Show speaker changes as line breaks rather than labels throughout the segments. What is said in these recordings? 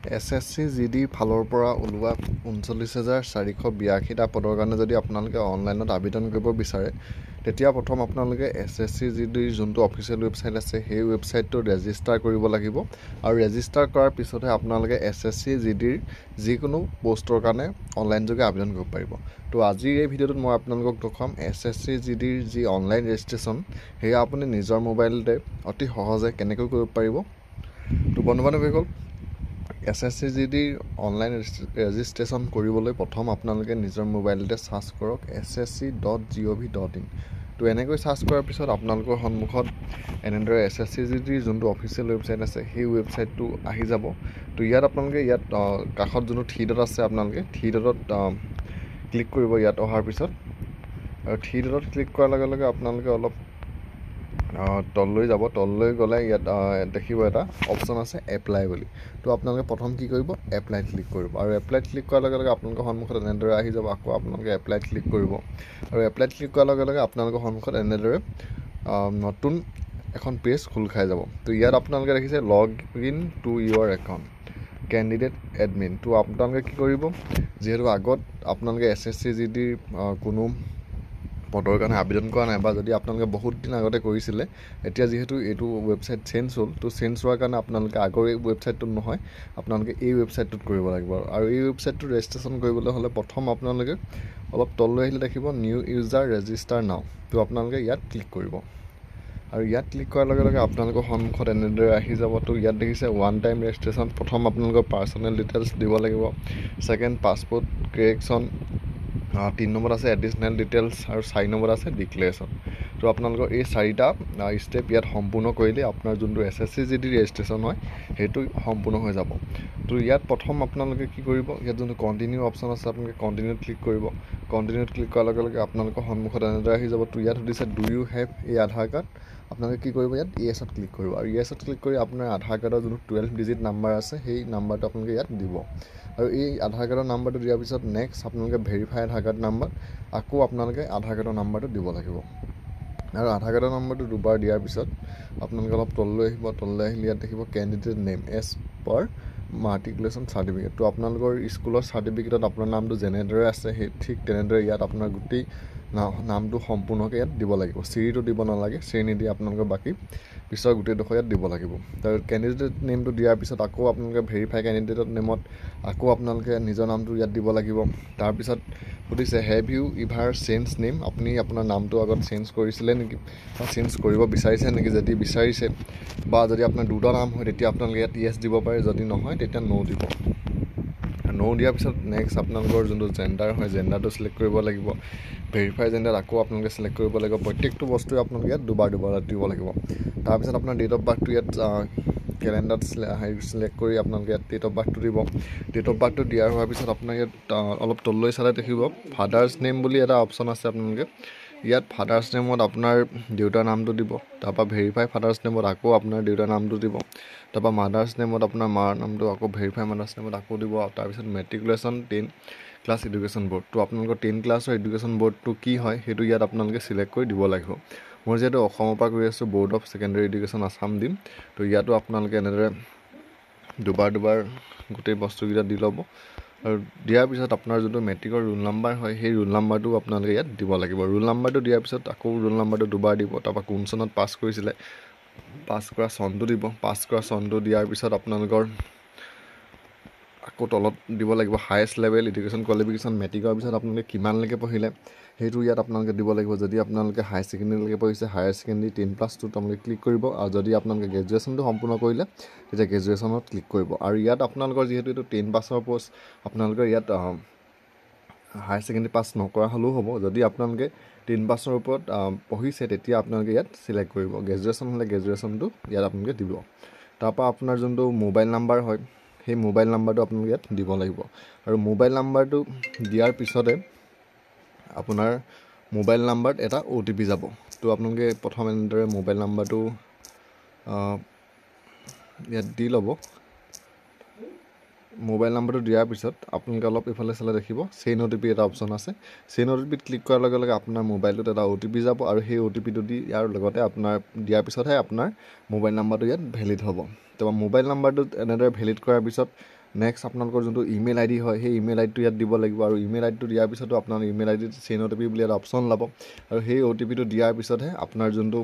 SSC GD ফালৰ পৰা ওলোৱা 39,482টা পদৰ কাৰণে যদি আপোনালোকে অনলাইনত আবেদন কৰিব বিচাৰে তেতিয়া প্ৰথম আপোনালোকে SSC GDৰ যোনটো অফিচিয়েল ৱেবছাইট আছে সেই ৱেবছাইটটো ৰেজিষ্টাৰ কৰিব লাগিব আৰু ৰেজিষ্টাৰ কৰাৰ পিছতহে আপোনালোকে SSC GDৰ যিকোনো পোষ্টৰ কাৰণে অনলাইন যোগে আবেদন কৰিব পাৰিব। তো আজিৰ এই ভিডিঅ'টোত মই আপোনালোকক দেখুৱাম SSC GDৰ যি অনলাইন ৰেজিষ্ট্ৰেশ্যন সেয়া আপুনি নিজৰ মোবাইলতে অতি সহজে কেনেকৈ কৰিব পাৰিব। তো বন্ধু-বান্ধৱীসকল, SSC GDৰ অনলাইন ৰেজিষ্ট্ৰেশ্যন কৰিবলৈ প্ৰথম আপোনালোকে নিজৰ মোবাইলতে চাৰ্চ কৰক ssc.gov.in। তো এনেকৈ চাৰ্চ কৰাৰ পিছত আপোনালোকৰ সন্মুখত এনেদৰে SSC GDৰ যোনটো অফিচিয়েল ৱেবছাইট আছে সেই ৱেবছাইটটো আহি যাব। তো ইয়াত আপোনালোকে কাষত যোনটো থ্ৰী ডট আছে আপোনালোকে থ্ৰী ডটত ক্লিক কৰিব। ইয়াত অহাৰ পিছত আৰু থ্ৰী ডটত ক্লিক কৰাৰ লগে লগে আপোনালোকে অলপ তললৈ যাব। তললৈ গ'লে ইয়াত দেখিব এটা অপশ্যন আছে এপ্লাই বুলি। তো আপোনালোকে প্ৰথম কি কৰিব, এপ্লাইত ক্লিক কৰিব আৰু এপ্লাইত ক্লিক কৰাৰ লগে লগে আপোনালোকৰ সন্মুখত এনেদৰে আহি যাব। আকৌ আপোনালোকে এপ্লাইত ক্লিক কৰিব আৰু এপ্লাইত ক্লিক কৰাৰ লগে লগে আপোনালোকৰ সন্মুখত এনেদৰে নতুন এখন পেজ খোল খাই যাব। তো ইয়াত আপোনালোকে দেখিছে log in to your account candidate admin. তো আপোনালোকে কি কৰিব, যিহেতু আগত আপোনালোকে SSC GDৰ কোনো পদৰ কাৰণে আবেদন কৰা নাই বা যদি আপোনালোকে বহুত দিন আগতে কৰিছিলে, এতিয়া যিহেতু এইটো ৱেবছাইট চেঞ্জ হ'ল, তো চেঞ্জ হোৱাৰ কাৰণে আপোনালোকে আগৰ এই ৱেবছাইটটোত নহয়, আপোনালোকে এই ৱেবছাইটটোত কৰিব লাগিব। আৰু এই ৱেবছাইটটো ৰেজিষ্ট্ৰেশ্যন কৰিবলৈ হ'লে প্ৰথম আপোনালোকে অলপ তললৈ আহিলে দেখিব নিউ ইউজাৰ ৰেজিষ্টাৰ নাও। তো আপোনালোকে ইয়াত ক্লিক কৰিব আৰু ইয়াত ক্লিক কৰাৰ লগে লগে আপোনালোকৰ সন্মুখত এনেদৰে আহি যাব। তো ইয়াত দেখিছে ওৱান টাইম ৰেজিষ্ট্ৰেশ্যন। প্ৰথম আপোনালোকৰ পাৰ্চনেল ডিটেইলছ দিব লাগিব, ছেকেণ্ড পাছপোৰ্ট কাৰেকশ্যন, 3 নম্বৰত আছে এডিশ্যনেল ডিটেইলছ আৰু 4 নম্বৰত আছে ডিক্লেৰেশ্যন। তো আপোনালোকৰ এই 4টা ষ্টেপ ইয়াত সম্পূৰ্ণ কৰিলে আপোনাৰ যোনটো SSC GD ৰেজিষ্ট্ৰেশ্যন হয় সেইটো সম্পূৰ্ণ হৈ যাব। তো ইয়াত প্ৰথম আপোনালোকে কি কৰিব, ইয়াত যোনটো কণ্টিনিউ অপশ্যন আছে আপোনালোকে কণ্টিনিউত ক্লিক কৰিব। কণ্টিনিউত ক্লিক কৰাৰ লগে লগে আপোনালোকৰ সন্মুখত এনেদৰে আহি যাব। তো ইয়াত সুধিছে ডু ইউ হেভ এই আধাৰ কাৰ্ড। আপোনালোকে কি কৰিব, ইয়াত ইয়েছত ক্লিক কৰিব আৰু ইয়েছত ক্লিক কৰি আপোনাৰ আধাৰ কাৰ্ডৰ যোনটো 12 ডিজিট নাম্বাৰ আছে সেই নাম্বাৰটো আপোনালোকে ইয়াত দিব আৰু এই আধাৰ কাৰ্ডৰ নাম্বাৰটো দিয়াৰ পিছত নেক্সট আপোনালোকে ভেৰিফাই আধাৰ কাৰ্ড নাম্বাৰ, আকৌ আপোনালোকে আধাৰ কাৰ্ডৰ নাম্বাৰটো দিব লাগিব আৰু আধাৰ কাৰ্ডৰ নাম্বাৰটো দুবাৰ দিয়াৰ পিছত আপোনালোকে অলপ তললৈ আহিব। তললৈ আহিলে ইয়াত দেখিব candidate name as per matriculation certificate. তো আপোনালোকৰ স্কুলৰ চাৰ্টিফিকেটত আপোনাৰ নামটো যেনেদৰে আছে সেই ঠিক তেনেদৰে ইয়াত আপোনাৰ গোটেই নামটো সম্পূৰ্ণকৈ ইয়াত দিব লাগিব। চিৰিটো দিব নালাগে, চিৰি নিদি আপোনালোকৰ বাকী পিছৰ গোটেইডোখৰ ইয়াত দিব লাগিব। তাৰ কেণ্ডিডেট নেমটো দিয়াৰ পিছত আকৌ আপোনালোকে ভেৰিফাই কেণ্ডিডেটৰ নেমত আকৌ আপোনালোকে নিজৰ নামটো ইয়াত দিব লাগিব। তাৰপিছত সুধিছে have you ever change name, আপুনি আপোনাৰ নামটো আগত চেঞ্জ কৰিছিলে নেকি বা চেঞ্জ কৰিব বিচাৰিছে নেকি। যদি বিচাৰিছে বা যদি আপোনাৰ দুটা নাম হয় তেতিয়া আপোনালোকে ইয়াত য়েছ দিব পাৰে, যদি নহয় তেতিয়া ন' দিব। ন' দিয়াৰ পিছত নেক্সট আপোনালোকৰ যোনটো জেণ্ডাৰ হয় জেণ্ডাৰটো চিলেক্ট কৰিব লাগিব। ভেৰিফাই জেণ্ডাৰ আকৌ আপোনালোকে চিলেক্ট কৰিব লাগিব। প্ৰত্যেকটো বস্তুৱে আপোনালোকে ইয়াত দুবাৰ দিব লাগিব। তাৰপিছত আপোনাৰ ডেট অফ বাৰ্থটো ইয়াত কেলেণ্ডাৰত চিলেক্ট কৰি আপোনালোকে ইয়াত ডেট অফ বাৰ্থটো দিব। ডেট অফ বাৰ্থটো দিয়াৰ হোৱাৰ পিছত আপোনাৰ ইয়াত অলপ তললৈ চালে দেখিব ফাদাৰ্ছ নেম বুলি এটা অপশ্যন আছে। আপোনালোকে ইয়াত ফাদাৰ্ছ নেমত আপোনাৰ দেউতাৰ নামটো দিব, তাৰপৰা ভেৰিফাই ফাদাৰ্ছ নেমত আকৌ আপোনাৰ দেউতাৰ নামটো দিব, তাৰপৰা মাদাৰ্ছ নেমত আপোনাৰ মাৰ নামটো আকৌ ভেৰিফাই মাদাৰ্ছ নেমত আকৌ দিব। তাৰপিছত মেট্ৰিকুলেশ্যন 10 ক্লাছ এডুকেশ্যন বৰ্ড। তো আপোনালোকৰ 10 ক্লাছৰ এডুকেশ্যন বৰ্ডটো কি হয় সেইটো ইয়াত আপোনালোকে চিলেক্ট কৰি দিব লাগিব। মই যিহেতু অসমৰ পৰা কৰি আছোঁ board of secondary education Assam দিম। তো ইয়াতো আপোনালোকে এনেদৰে দুবাৰ গোটেই বস্তুকেইটা দি ল'ব আৰু দিয়াৰ পিছত আপোনাৰ যোনটো মেট্ৰিকৰ ৰোল নাম্বাৰ হয় সেই ৰোল নাম্বাৰটো আপোনালোকে ইয়াত দিব লাগিব। ৰোল নাম্বাৰটো দিয়াৰ পিছত আকৌ ৰোল নাম্বাৰটো দুবাৰ দিব, তাৰপৰা কোন চনত পাছ কৰিছিলে পাছ কৰা চনটো দিব। পাছ কৰা চনটো দিয়াৰ পিছত আপোনালোকৰ আকৌ তলত দিব লাগিব হায়েষ্ট লেভেল এডুকেশ্যন কোৱালিফিকেশ্যন, মেট্ৰিকৰ পিছত আপোনালোকে কিমানলৈকে পঢ়িলে সেইটো ইয়াত আপোনালোকে দিব লাগিব। যদি আপোনালোকে হায়াৰ ছেকেণ্ডেৰীলৈকে পঢ়িছে হায়াৰ ছেকেণ্ডেৰী 10+2 আপোনালোকে ক্লিক কৰিব আৰু যদি আপোনালোকে গ্ৰেজুৱেশ্যনটো সম্পূৰ্ণ কৰিলে তেতিয়া গ্ৰেজুৱেশ্যনত ক্লিক কৰিব। আৰু ইয়াত আপোনালোকৰ যিহেতু এইটো 10 পাছৰ পষ্ট আপোনালোকৰ ইয়াত হায়াৰ ছেকেণ্ডেৰী পাছ নকৰা হ'লেও হ'ব। যদি আপোনালোকে 10 পাছৰ ওপৰত পঢ়িছে তেতিয়া আপোনালোকে ইয়াত চিলেক্ট কৰিব। গ্ৰেজুৱেশ্যন হ'লে গ্ৰেজুৱেশ্যনটো ইয়াত আপোনালোকে দিব। তাৰপৰা আপোনাৰ যোনটো মোবাইল নাম্বাৰ হয় সেই মোবাইল নাম্বাৰটো আপোনালোকে ইয়াত দিব লাগিব আৰু মোবাইল নাম্বাৰটো দিয়াৰ পিছতে আপোনাৰ মোবাইল নাম্বাৰত এটা OTP যাব। তো আপোনালোকে প্ৰথম এনেদৰে মোবাইল নাম্বাৰটো ইয়াত দি ল'ব। মোবাইল নাম্বাৰটো দিয়াৰ পিছত আপোনালোকে অলপ ইফালে চালে দেখিব চেইন OTP এটা অপশ্যন আছে। চেইন OTPত ক্লিক কৰাৰ লগে লগে আপোনাৰ মোবাইলটোত এটা OTP যাব আৰু সেই OTPটো দি ইয়াৰ লগতে আপোনাৰ দিয়াৰ পিছতহে আপোনাৰ মোবাইল নাম্বাৰটো ইয়াত ভেলিড হ'ব। তো তো মোবাইল নাম্বাৰটো এনেদৰে ভেলিড কৰাৰ পিছত নেক্সট আপোনালোকৰ যোনটো ইমেইল আইডি হয় সেই ইমেইল আইডিটো ইয়াত দিব লাগিব আৰু ইমেইল আইডিটো দিয়াৰ পিছতো আপোনাৰ ইমেইল আইডিত চেইন অ' টি পি বুলি এটা অপশ্যন ল'ব আৰু সেই অ' টি পিটো দিয়াৰ পিছতহে আপোনাৰ যোনটো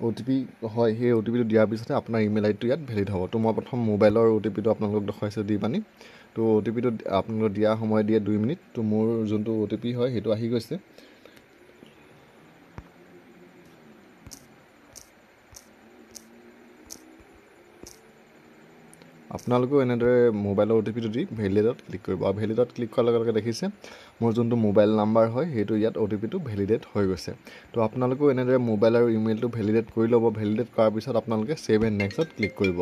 অ' টি পি হয় সেই অ' টি পিটো দিয়াৰ পিছতহে আপোনাৰ ইমেইল আইডিটো ইয়াত ভেলিড হ'ব। তো মই প্ৰথম মোবাইলৰ অ' টি পিটো আপোনালোকক দেখুৱাইছোঁ দি পানি। তো অ' টি পিটো আপোনালোকে দিয়া সময় দিয়ে 2 মিনিট। তো মোৰ যোনটো অ' টি পি হয় সেইটো আহি গৈছে। আপোনালোকেও এনেদৰে মোবাইলৰ অ' টি পিটো দি ভেলিডেটত ক্লিক কৰিব আৰু ভেলিডেটত ক্লিক কৰাৰ লগে লগে দেখিছে মোৰ যোনটো মোবাইল নাম্বাৰ হয় সেইটো ইয়াত অ' টি পিটো ভেলিডেট হৈ গৈছে। তো আপোনালোকেও এনেদৰে মোবাইল আৰু ইমেইলটো ভেলিডেট কৰি ল'ব। ভেলিডেট কৰাৰ পিছত আপোনালোকে ছেভ এণ্ড নেক্সটত ক্লিক কৰিব।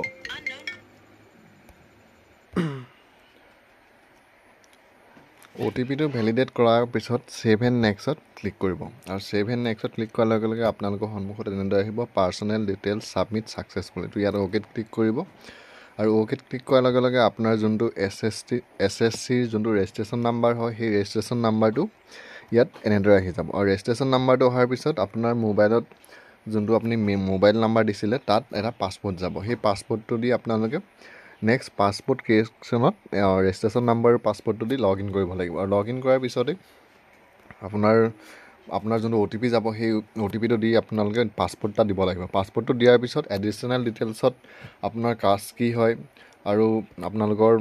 অ' টি পিটো ভেলিডেট কৰাৰ পিছত ছেভ এণ্ড নেক্সটত ক্লিক কৰিব আৰু ছেভ এণ্ড নেক্সটত ক্লিক কৰাৰ লগে লগে আপোনালোকৰ সন্মুখত এনেদৰে আহিব পাৰ্চনেল ডিটেইলছ ছাবমিট ছাকচেছফুল। এইটো ইয়াত অ'কেত ক্লিক কৰিব আৰু অ'কেত ক্লিক কৰাৰ লগে লগে আপোনাৰ যোনটো এছ এছ চিৰ যোনটো ৰেজিষ্ট্ৰেশ্যন নাম্বাৰ হয় সেই ৰেজিষ্ট্ৰেশ্যন নাম্বাৰটো ইয়াত এনেদৰে আহি যাব আৰু ৰেজিষ্ট্ৰেশ্যন নাম্বাৰটো অহাৰ পিছত আপোনাৰ মোবাইলত যোনটো আপুনি মোবাইল নাম্বাৰ দিছিলে তাত এটা পাছপোৰ্ট যাব। সেই পাছপোৰ্টটো দি আপোনালোকে নেক্সট পাছপোৰ্ট ক্ৰিয়েশ্যনত ৰেজিষ্ট্ৰেশ্যন নাম্বাৰ পাছপোৰ্টটো দি লগ ইন কৰিব লাগিব আৰু লগ ইন কৰাৰ পিছতেই আপোনাৰ যোনটো অ' টি পি যাব সেই অ' টি পিটো দি আপোনালোকে পাছপোৰ্ট এটা দিব লাগিব। পাছপোৰ্টটো দিয়াৰ পিছত এডিশ্যনেল ডিটেইলছত আপোনাৰ কাষ্ট কি হয় আৰু আপোনালোকৰ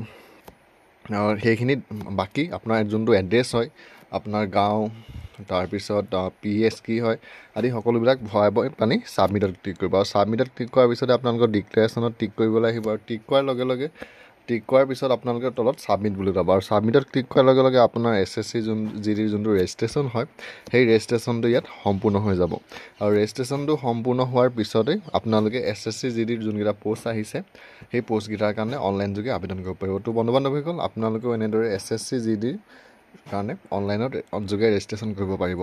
সেইখিনি বাকী আপোনাৰ যোনটো এড্ৰেছ হয় আপোনাৰ গাঁও তাৰপিছত PS কি হয় আদি সকলোবিলাক ভৰাই পানি ছাবমিটত ক্লিক কৰিব আৰু ছাবমিটত ক্লিক কৰাৰ পিছতে আপোনালোকৰ ডিক্লেৰেশ্যনত টিক কৰিবলৈ আহিব আৰু টিক কৰাৰ লগে লগে টিক কৰাৰ পিছত আপোনালোকে তলত ছাবমিট বুলি যাব আৰু ছাবমিটত ক্লিক কৰাৰ লগে লগে আপোনাৰ SSC যোনটো ৰেজিষ্ট্ৰেশ্যন হয় সেই ৰেজিষ্ট্ৰেশ্যনটো ইয়াত সম্পূৰ্ণ হৈ যাব আৰু ৰেজিষ্ট্ৰেশ্যনটো সম্পূৰ্ণ হোৱাৰ পিছতেই আপোনালোকে SSC যোনকেইটা প'ষ্ট আহিছে সেই প'ষ্টকেইটাৰ কাৰণে অনলাইন যোগে আবেদন কৰিব পাৰিব। তো বন্ধু বান্ধৱীসকল আপোনালোকেও এনেদৰে SSC কাৰণে অনলাইনত যোগে ৰেজিষ্ট্ৰেশ্যন কৰিব পাৰিব।